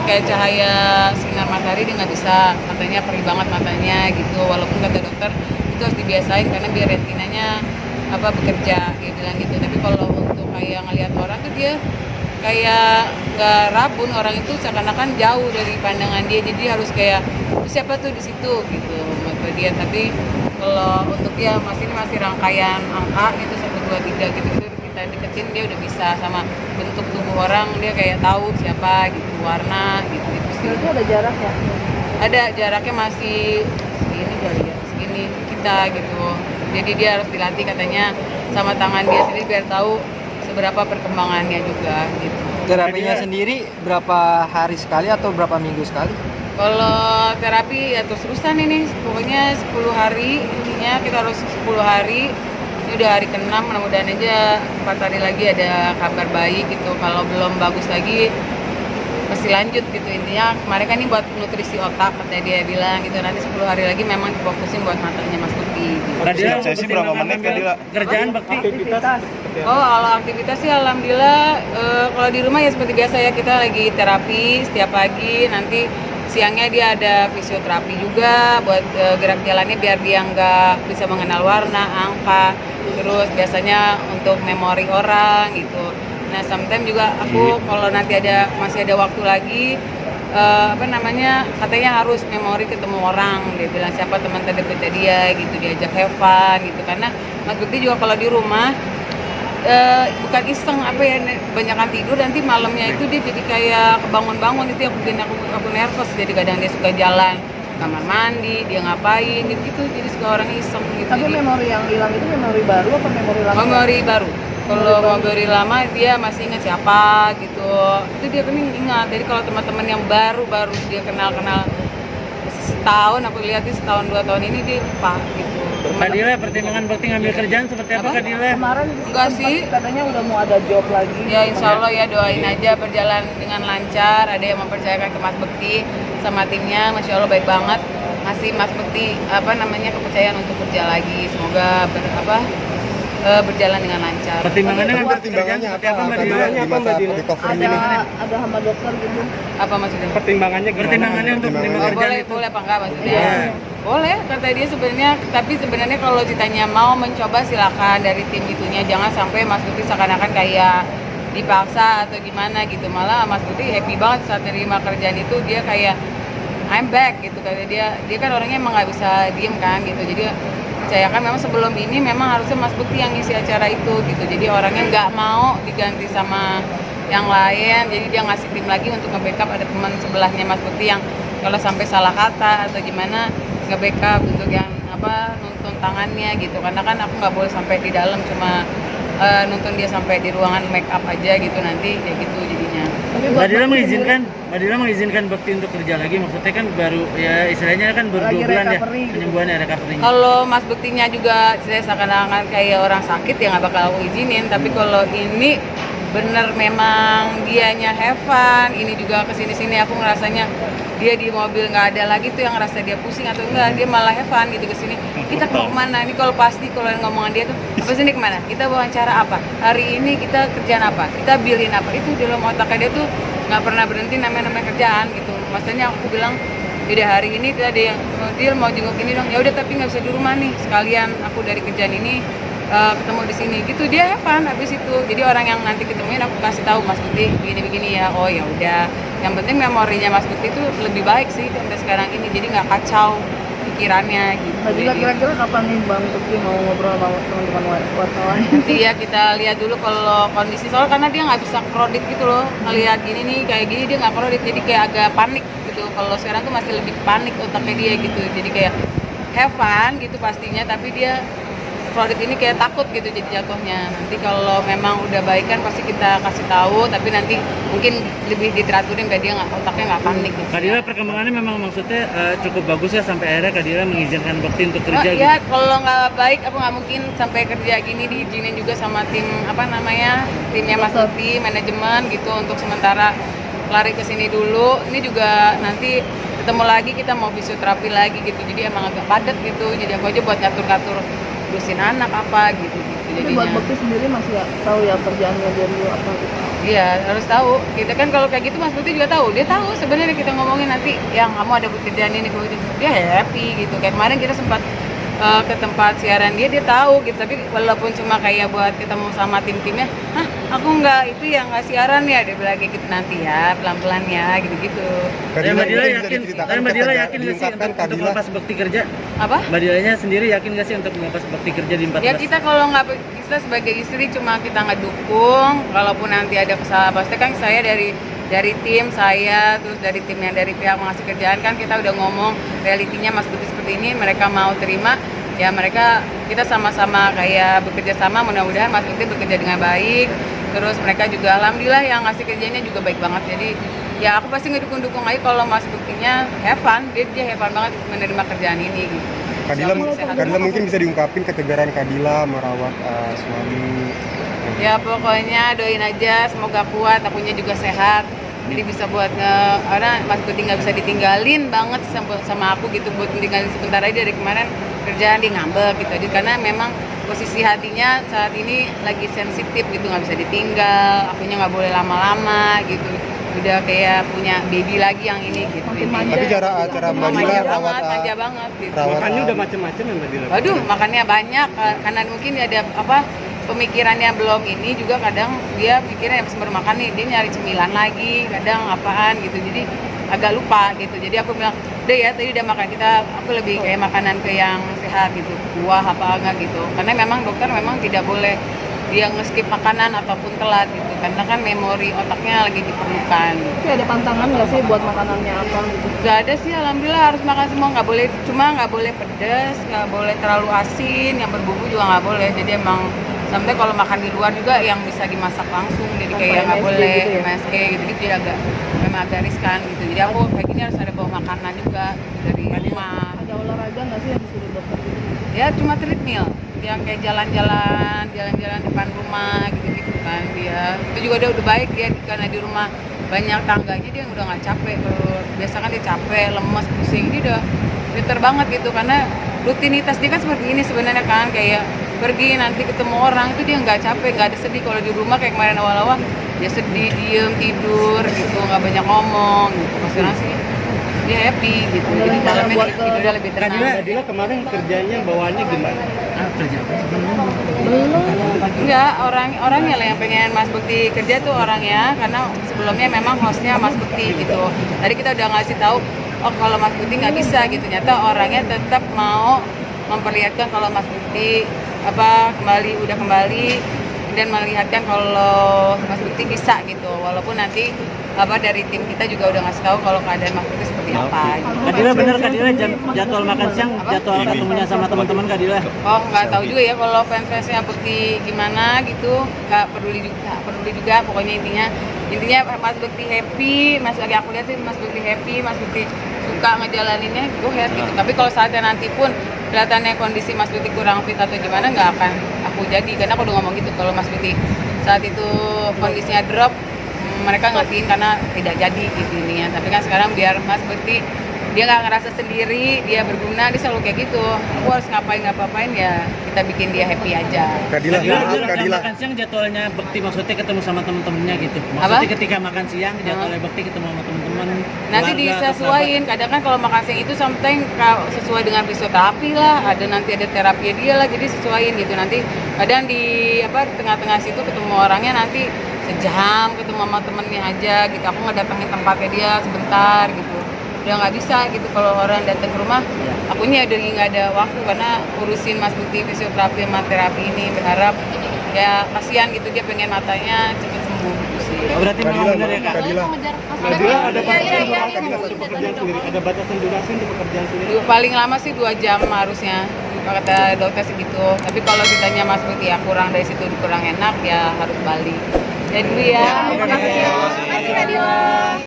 kayak cahaya sinar matahari dia nggak bisa, matanya perih banget matanya gitu, walaupun kata dokter itu harus dibiasain karena biar retinanya bekerja, dia bilang gitu. Tapi kalau untuk kayak ngelihat orang tuh dia kayak nggak rabun, orang itu seakan-akan jauh dari pandangan dia, jadi harus kayak siapa tuh di situ gitu mata dia. Tapi kalau untuk dia masih rangkaian angka gitu 1, 2, 3 gitu kita deketin, dia udah bisa sama bentuk tubuh orang, dia kayak tahu siapa gitu, warna gitu sih. Itu ada jarak ya? Ada jaraknya, masih segini kali ya, segini kita gitu. Jadi dia harus dilatih katanya sama tangan dia sendiri biar tahu seberapa perkembangannya juga gitu. Terapinya sendiri berapa hari sekali atau berapa minggu sekali? Kalau terapi ya terus-terusan ini, pokoknya 10 hari, intinya kita harus 10 hari. Ini udah hari ke-6, mudah-mudahan aja 4 hari lagi ada kabar baik gitu. Kalau belum bagus lagi mesti lanjut gitu. Intinya kemarin kan ini buat nutrisi otak, katanya dia bilang gitu. Nanti 10 hari lagi memang difokusin buat matanya Mas Lutfi gitu. Setiap sesi berapa menit Kak Dila? Kerjaan bakti. Aktivitas. Oh, kalau aktivitas sih alhamdulillah kalau di rumah ya seperti biasa ya, kita lagi terapi setiap pagi, nanti siangnya dia ada fisioterapi juga buat gerak jalannya biar dia nggak bisa mengenal warna, angka, terus biasanya untuk memori orang gitu. Nah, sometimes juga aku kalau nanti masih ada waktu lagi katanya harus memori ketemu orang, dia bilang siapa teman terdekatnya dia gitu, diajak have fun gitu. Karena Mas Bukti juga kalau di rumah bukan iseng banyakan tidur, nanti malamnya itu dia jadi kayak kebangun-bangun, itu yang bikin aku nervous. Jadi kadang dia suka jalan kamar mandi, dia ngapain gitu, jadi suka orang iseng gitu. Tapi memori yang hilang itu memori baru apa memori lama? Memori baru. Kalau memori lama dia masih ingat siapa gitu, itu dia kan ingat. Jadi kalau teman-teman yang baru dia kenal setahun, aku lihat sih setahun 2 tahun ini dia lupa gitu. Kak Dila, pertimbangan bakti ngambil kerjaan seperti apa Kak Dila? Kemarin Enggak sih. Katanya udah mau ada job lagi. Ya insya Allah ya, doain aja berjalan dengan lancar. Ada yang mempercayakan ke Mas Bekti sama timnya, Masya Allah baik banget. Ngasih Mas Bekti kepercayaan untuk kerja lagi. Semoga berjalan dengan lancar. Pertimbangannya seperti apa Mbak Dila? Ada hamba dokter gitu. Apa maksudnya? Pertimbangannya untuk menerima kerjaan itu. Boleh apa enggak maksudnya? Boleh, kata dia sebenarnya. Tapi sebenarnya kalau ditanya mau mencoba silakan dari tim itunya. Jangan sampai Mas Bekti seakan-akan kayak dipaksa atau gimana gitu. Malah Mas Bekti happy banget saat nerima kerjaan itu, dia kayak I'm back gitu. Kata dia kan orangnya emang nggak bisa diem kan gitu. Jadi percayakan memang sebelum ini memang harusnya Mas Bekti yang ngisi acara itu gitu. Jadi orangnya nggak mau diganti sama yang lain. Jadi dia ngasih tim lagi untuk nge-backup, ada teman sebelahnya Mas Bekti yang kalau sampai salah kata atau gimana nge-backup untuk yang nuntun tangannya gitu. Karena kan aku nggak boleh sampai di dalam, cuma nuntun dia sampai di ruangan make up aja gitu, nanti kayak gitu jadinya. Mbak Dila mengizinkan Bakti untuk kerja lagi, maksudnya kan baru ya istilahnya kan baru 2 bulan ya penyembuhannya, recovery-nya. Kalau Mas Bektinya juga saya seakan-akan kayak orang sakit ya nggak bakal aku izinin. Tapi kalau ini bener memang dianya have fun, ini juga kesini-sini aku ngerasanya dia di mobil nggak ada lagi tuh yang ngerasa dia pusing atau enggak, dia malah have fun gitu kesini. Kita mau kemana? Ini kalau pasti kalau ngomongan dia tuh apa sih, ini kemana? Kita wawancara apa? Hari ini kita kerjaan apa? Kita bilin apa? Itu dalam otaknya dia tuh nggak pernah berhenti namanya kerjaan gitu. Maksudnya aku bilang udah hari ini kita dia mau jenguk ini dong, ya udah tapi nggak bisa di rumah nih, sekalian aku dari kerjaan ini ketemu di sini gitu. Dia have fun habis itu. Jadi orang yang nanti ketemuin aku kasih tahu Mas Bekti begini ya. Oh ya udah. Yang penting memorinya Mas Bekti itu lebih baik sih sampai sekarang ini. Jadi nggak kacau pikirannya gitu. Nah, juga kira-kira kapan nih Bang Bekti mau ngobrol sama teman-teman wartawan? Nanti ya kita lihat dulu kalau kondisi, soal karena dia nggak bisa kredit gitu loh. Ngelihat gini nih kayak gini dia nggak kredit, jadi kayak agak panik gitu. Kalau sekarang tuh masih lebih panik otaknya dia gitu. Jadi kayak have fun gitu pastinya, tapi dia kredit ini kayak takut gitu jadi jatuhnya. Nanti kalau memang udah baikan pasti kita kasih tahu, tapi nanti mungkin lebih diteraturin biar dia otaknya nggak panik gitu. Kak Dila, perkembangannya memang maksudnya cukup bagus ya sampai akhirnya Kak Dila mengizinkan Bakti untuk kerja gitu. Ya kalau nggak baik aku nggak mungkin sampai kerja gini, diizinin juga sama tim timnya Mas Lutfi, manajemen gitu untuk sementara lari ke sini dulu. Ini juga nanti ketemu lagi, kita mau fisioterapi lagi gitu. Jadi emang agak padat gitu. Jadi aku aja buat ngatur-ngatur urusin anak apa gitu. Jadi buat Bekti sendiri masih tahu ya kerjaannya dia dulu apa gitu. Iya, harus tahu. Kita kan kalau kayak gitu Mas Putih juga tahu. Dia tahu sebenarnya kita ngomongin nanti yang kamu ada pekerjaan ini, dia happy gitu. Kayak kemarin kita sempat ke tempat siaran dia tahu gitu. Tapi walaupun cuma kayak buat ketemu sama tim-timnya, aku nggak itu yang nggak siaran ya, dia bilang kayak gitu nanti ya, pelan-pelan ya, gitu-gitu. Tapi Mbak Dila yakin, nggak sih untuk melepas bakti kerja? Apa? Mbak Dilanya sendiri yakin nggak sih untuk melepas bakti kerja di 14? Ya kita kalau nggak, kita sebagai istri cuma kita ngedukung. Kalaupun nanti ada kesalahan, pasti kan saya dari tim saya, terus dari tim yang dari pihak mengasih kerjaan kan kita udah ngomong realitinya Mas Putih seperti ini, mereka mau terima ya, kita sama-sama kayak bekerja sama, mudah-mudahan Mas Putih bekerja dengan baik, terus mereka juga alhamdulillah yang ngasih kerjanya juga baik banget, jadi ya aku pasti ngedukung-dukung aja kalau Mas Putihnya have fun, dia have fun banget menerima kerjaan ini gitu. Kadila mungkin bisa diungkapin ketegaran Kadila merawat suami. Ya pokoknya doain aja semoga kuat, akunya juga sehat. Jadi bisa buat karena Mas Putih nggak bisa ditinggalin banget sama aku gitu, buat tinggalin sebentar aja dari kemarin kerjaan di ngambek gitu. Jadi karena memang posisi hatinya saat ini lagi sensitif gitu, nggak bisa ditinggal, akunya nggak boleh lama-lama gitu. Udah kayak punya baby lagi yang ini gitu. Tapi cara Mbak Dila rawat manja banget gitu. Makannya udah macam-macam ya Mbak Dila? Waduh, makannya banyak karena mungkin ada pemikirannya belum ini juga, kadang dia pikirnya habis baru makan nih dia nyari cemilan lagi, kadang apaan gitu, jadi agak lupa gitu. Jadi aku bilang udah ya tadi udah makan, aku lebih kayak makanan ke yang sehat gitu, buah apa enggak gitu, karena memang dokter memang tidak boleh dia nge-skip makanan ataupun telat gitu, karena kan memori otaknya lagi diperlukan. Tapi ada pantangan nggak sih buat makanannya apa gitu? Gak ada sih, alhamdulillah harus makan semua, nggak boleh pedas, nggak boleh terlalu asin, yang berbumbu juga nggak boleh. Jadi emang sampai kalau makan di luar juga yang bisa dimasak langsung, jadi kayak nggak boleh gitu ya? MSG gitu, jadi memang agak riskan gitu. Jadi aku kayak gini harus ada bawa makanan juga dari rumah. Ada olahraga nggak sih yang disuruh dokter gitu? Ya cuma treadmill, yang kayak jalan-jalan depan rumah gitu kan dia. Itu juga udah baik dia, karena di rumah banyak tangganya dia udah nggak capek. Kalau biasa kan dia capek, lemes, pusing, dia udah pinter banget gitu, karena rutinitas dia kan seperti ini sebenarnya kan, kayak pergi nanti ketemu orang itu dia nggak capek, nggak ada sedih. Kalau di rumah kayak kemarin awal-awal dia sedih, diem, tidur gitu, nggak banyak ngomong gitu. Pas sekarang sih dia happy gitu, jadi malamnya tidurnya lebih tenang. Kadila kemarin kerjanya bawaannya gimana? Kerja Enggak, orangnya lah yang pengen Mas Bukti kerja tuh orangnya, karena sebelumnya memang hostnya Mas Bukti gitu. Tadi kita udah ngasih tahu, oh kalau Mas Bukti nggak bisa gitu, ternyata orangnya tetap mau memperlihatkan kalau Mas Bukti udah kembali dan melihatkan kalau Mas Bukti bisa gitu, walaupun nanti dari tim kita juga udah ngasih tahu kalau keadaan Mas Bukti seperti apa gitu. Kadila bener, Kadila jadwal makan siang, jadwal ketemunya sama teman-teman Kadila? Oh nggak tahu juga ya kalau fans-fansnya Bukti gimana gitu, nggak peduli juga, pokoknya intinya Mas Bukti happy, lagi aku lihat sih Mas Bukti happy, Mas Bukti suka ngejalaninnya, go ahead gitu. Tapi kalau saatnya nanti pun kelihatannya kondisi Mas Bukti kurang fit atau gimana, nggak akan aku jadi, karena aku udah ngomong gitu kalau Mas Bukti saat itu kondisinya drop, mereka ngertiin karena tidak jadi gitu ininya. Tapi kan sekarang biar Mas Bukti dia nggak ngerasa sendiri, dia berguna, dia selalu kayak gitu. Aku harus ngapain ya kita bikin dia happy aja. Kadila. Makan siang jadwalnya Bekti maksudnya ketemu sama temen-temennya gitu. Maksudnya ketika makan siang jadwalnya Bekti ketemu sama temen-temen. Nanti disesuaiin. Kadang kan kalau makan siang itu sometimes sesuai dengan fisioterapi lah, nanti ada terapi dia lah, jadi sesuaiin gitu. Nanti kadang di tengah-tengah situ ketemu orangnya nanti sejam ketemu sama temennya aja gitu. Aku ngedatengin tempatnya dia sebentar gitu. Udah nggak bisa gitu kalau orang datang ke rumah, akunya udah nggak ada waktu karena urusin Mas Bukti fisioterapi sama terapi ini. Berharap ya kasihan gitu, dia pengen matanya cepet sembuh gitu sih. Oh, berarti memang benar ya Kak? Kadila ada batasan durasi untuk pekerjaan sendiri, ada batasan durasi untuk pekerjaan sendiri. Paling lama sih 2 jam harusnya, kata dokter segitu. Tapi kalau ditanya Mas Bukti ya kurang dari situ, kurang enak ya harus balik. Jadi dulu ya. Terima kasih.